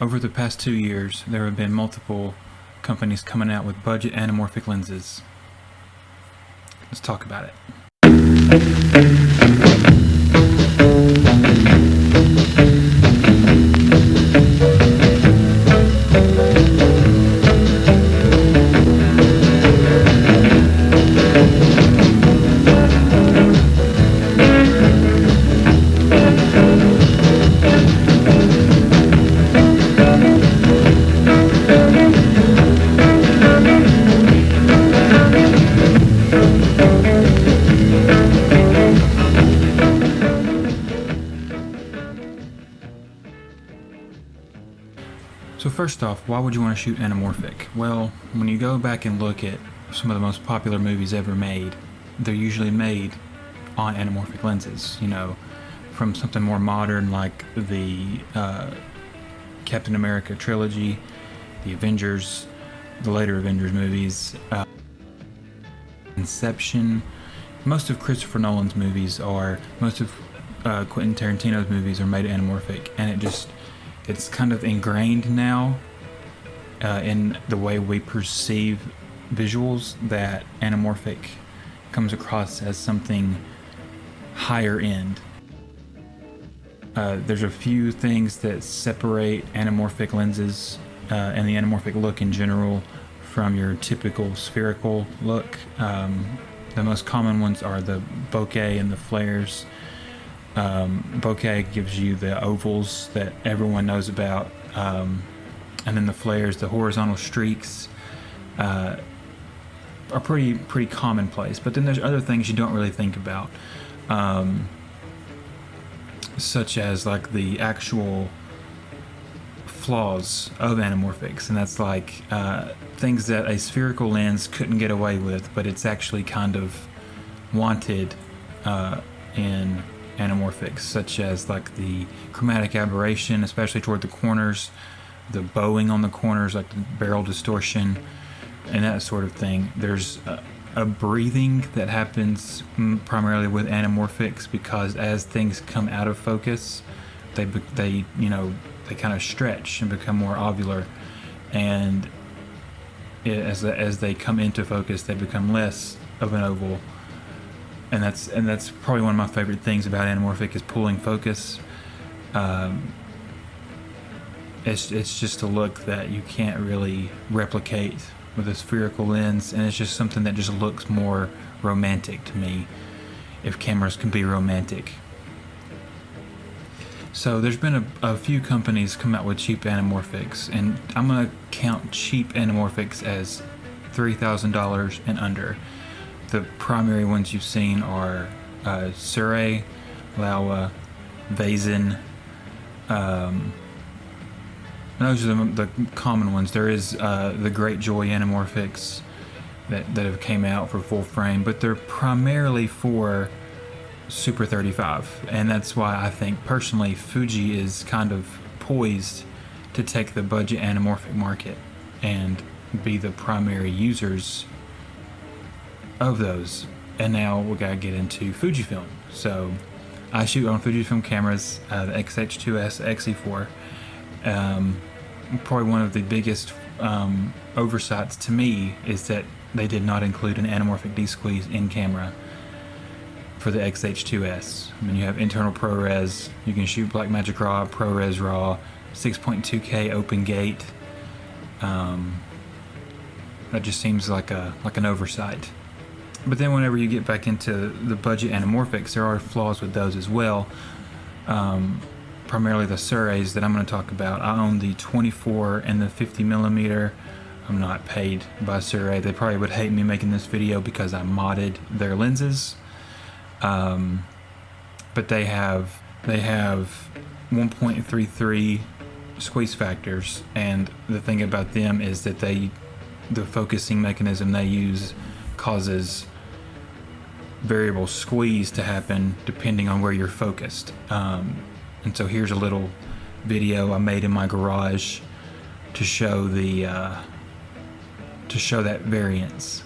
Over the past 2 years, there have been multiple companies coming out with budget anamorphic lenses. Let's talk about it. So first off, why would you want to shoot anamorphic? Well, when you go back and look at some of the most popular movies ever made, they're usually made on anamorphic lenses, you know, from something more modern like the Captain America trilogy, the Avengers, the later Avengers movies, Inception. Most of Christopher Nolan's movies are, most of Quentin Tarantino's movies are made anamorphic, and it's kind of ingrained now in the way we perceive visuals that anamorphic comes across as something higher end. There's a few things that separate anamorphic lenses and the anamorphic look in general from your typical spherical look. The most common ones are the bokeh and the flares. Bokeh gives you the ovals that everyone knows about, and then the flares, the horizontal streaks, are pretty commonplace. But then there's other things you don't really think about, such as like the actual flaws of anamorphics, and that's like things that a spherical lens couldn't get away with, but it's actually kind of wanted in anamorphics, such as like the chromatic aberration, especially toward the corners, the bowing on the corners, like the barrel distortion, and that sort of thing. There's a breathing that happens primarily with anamorphics, because as things come out of focus, they kind of stretch and become more ovular, and as they come into focus, they become less of an oval. And that's probably one of my favorite things about anamorphic, is pulling focus. It's just a look that you can't really replicate with a spherical lens, and it's just something that just looks more romantic to me, if cameras can be romantic. So there's been a few companies come out with cheap anamorphics, and I'm gonna count cheap anamorphics as $3,000 and under. The primary ones you've seen are Sirui, Laowa, Vazen. Those are the common ones. There is the Great Joy anamorphics that have came out for full frame, but they're primarily for Super35, and that's why I think personally Fuji is kind of poised to take the budget anamorphic market and be the primary users of those. And now we gotta get into Fujifilm. So I shoot on Fujifilm cameras, the X-H2S, XE4. Probably one of the biggest oversights to me is that they did not include an anamorphic D-squeeze in camera for the X-H2S. I mean, you have internal ProRes, you can shoot Blackmagic RAW, ProRes RAW, 6.2K open gate. That just seems like an oversight. But then whenever you get back into the budget anamorphics, there are flaws with those as well. Primarily the Suruis that I'm going to talk about. I own the 24 and the 50mm. I'm not paid by Sirui. They probably would hate me making this video because I modded their lenses. But they have 1.33 squeeze factors, and the thing about them is that the focusing mechanism they use causes variable squeeze to happen depending on where you're focused. And so here's a little video I made in my garage to show that variance.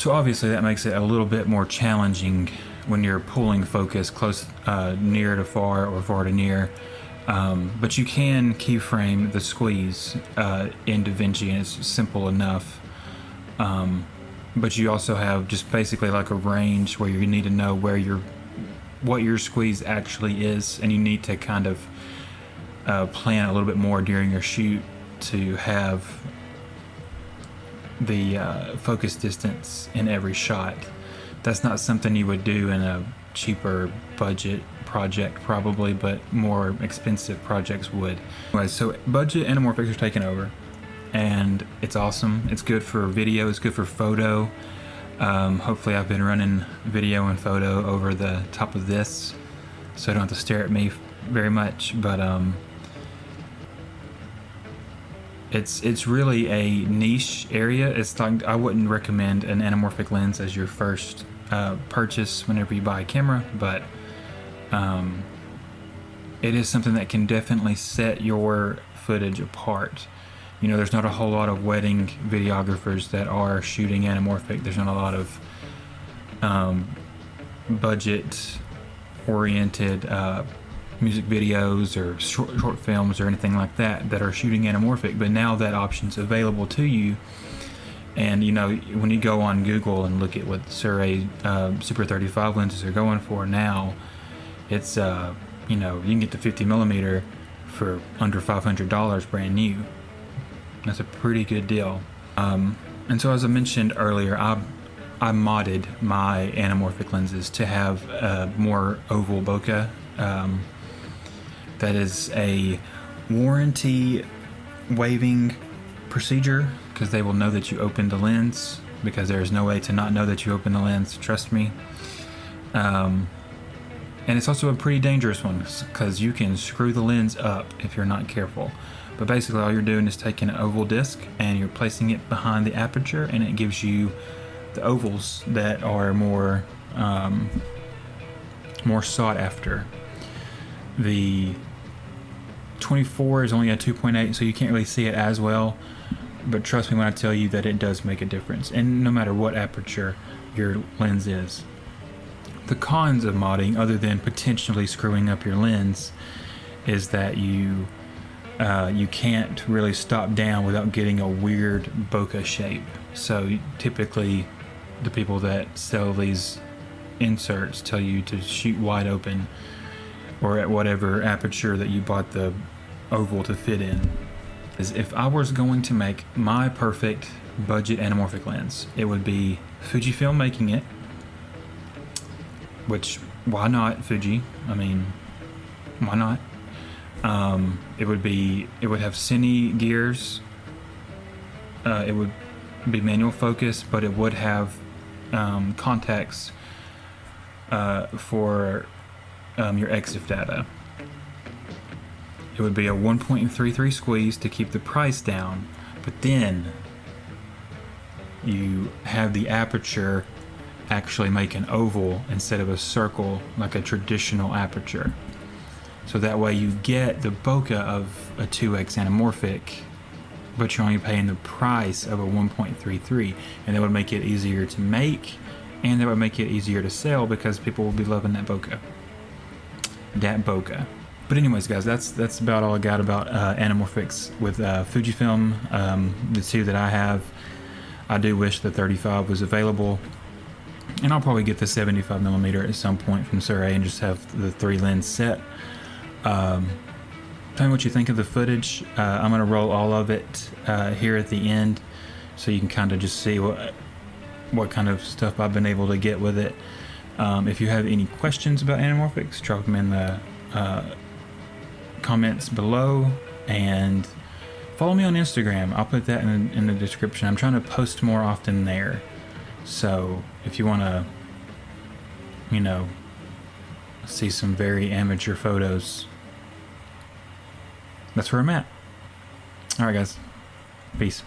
So obviously that makes it a little bit more challenging when you're pulling focus close, near to far or far to near. But you can keyframe the squeeze in DaVinci, and it's simple enough. But you also have just basically like a range where you need to know what your squeeze actually is, and you need to kind of plan a little bit more during your shoot to have the focus distance in every shot. That's not something you would do in a cheaper budget project probably, but more expensive projects would. Anyway, so budget anamorphics are taking over, and it's awesome. It's good for video, it's good for photo. Hopefully I've been running video and photo over the top of this, so I don't have to stare at me very much, but it's really a niche area. It's like, I wouldn't recommend an anamorphic lens as your first purchase whenever you buy a camera, but it is something that can definitely set your footage apart. You know, there's not a whole lot of wedding videographers that are shooting anamorphic. There's not a lot of budget oriented music videos or short films or anything like that that are shooting anamorphic, but now that option's available to you. And you know, when you go on Google and look at what Sirui Super35 lenses are going for now, it's you know, you can get the 50mm for under $500 brand new. That's a pretty good deal. And so as I mentioned earlier, I modded my anamorphic lenses to have more oval bokeh. That is a warranty waiving procedure, because they will know that you opened the lens, because there is no way to not know that you opened the lens, trust me. And it's also a pretty dangerous one, because you can screw the lens up if you're not careful. But basically all you're doing is taking an oval disc and you're placing it behind the aperture, and it gives you the ovals that are more sought after. The 24 is only a 2.8, so you can't really see it as well, but trust me when I tell you that it does make a difference, and no matter what aperture your lens is. The cons of modding, other than potentially screwing up your lens, is that you can't really stop down without getting a weird bokeh shape. So typically the people that sell these inserts tell you to shoot wide open, or at whatever aperture that you bought the oval to fit in. If I was going to make my perfect budget anamorphic lens, it would be Fujifilm making it, which, why not Fuji? I mean, why not? It would have cine gears, it would be manual focus, but it would have contacts for your EXIF data. It would be a 1.33 squeeze to keep the price down, but then you have the aperture actually make an oval instead of a circle like a traditional aperture. So that way you get the bokeh of a 2x anamorphic, but you're only paying the price of a 1.33, and that would make it easier to make, and that would make it easier to sell, because people will be loving that bokeh. But anyways, guys, that's about all I got about anamorphics with Fujifilm. The two that I have, I do wish the 35 was available, and I'll probably get the 75mm at some point from Sirui and just have the 3 lens set. Tell me what you think of the footage. I'm going to roll all of it here at the end, so you can kind of just see what kind of stuff I've been able to get with it. If you have any questions about anamorphics, drop them in the comments below, and follow me on Instagram. I'll put that in the description. I'm trying to post more often there, so if you want to, you know, see some very amateur photos, that's where I'm at. Alright guys, peace.